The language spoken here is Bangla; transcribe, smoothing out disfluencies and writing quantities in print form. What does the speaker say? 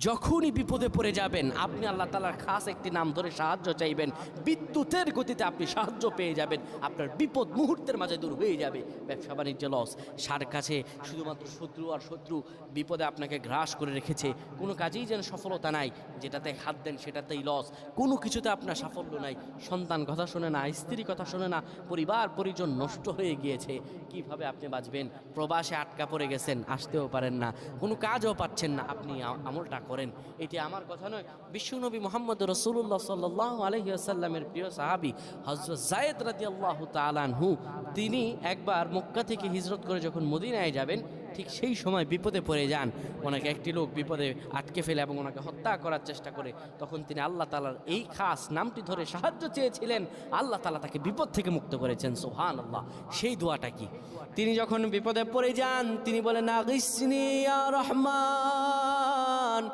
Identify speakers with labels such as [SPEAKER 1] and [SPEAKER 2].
[SPEAKER 1] যখনই বিপদে পড়ে যাবেন আপনি আল্লাহ তাআলার খাস একটি নাম ধরে সাহায্য চাইবেন, বিদ্যুতের গতিতে আপনি সাহায্য পেয়ে যাবেন, আপনার বিপদ মুহূর্তের মাঝে দূর হয়ে যাবে। ব্যবসা বাণিজ্য লস, সার কাছে শুধুমাত্র শত্রু আর শত্রু বিপদে আপনাকে গ্রাস করে রেখেছে, কোনো কাজেই যেন সফলতা নাই, যেটাতে হাত দেন সেটাতেই লস, কোনো কিছুতে আপনার সাফল্য নাই, সন্তান কথা শোনে না, স্ত্রী কথা শোনে না, পরিবার পরিজন নষ্ট হয়ে গিয়েছে, কিভাবে আপনি বাঁচবেন? প্রবাসে আটকা পড়ে গেছেন, আসতেও পারেন না, কোনো কাজও পাচ্ছেন না, আপনি আমলটা করেন। এটি আমার কথা নয়, বিশ্বনবী মুহাম্মদ রাসূলুল্লাহ সাল্লাল্লাহু আলাইহি ওয়াসাল্লামের প্রিয় সাহাবী হযরত যায়েদ রাদিয়াল্লাহু তাআলা আনহু, তিনি একবার মক্কা থেকে হিজরত করে যখন মদিনায় যাবেন, ঠিক সেই সময় বিপদে পড়ে যান। ওনাকে একটি লোক বিপদে আটকে ফেলে এবং ওনাকে হত্যা করার চেষ্টা করে। তখন তিনি আল্লাহ তাআলার এই খাস নামটি ধরে সাহায্য চেয়েছিলেন, আল্লাহ তাআলা তাকে বিপদ থেকে মুক্ত করেছেন। সুবহানাল্লাহ। সেই দোয়াটা কি? তিনি যখন বিপদে পড়ে যান তিনি বলেন, আগিসনি ইয়া রহমান।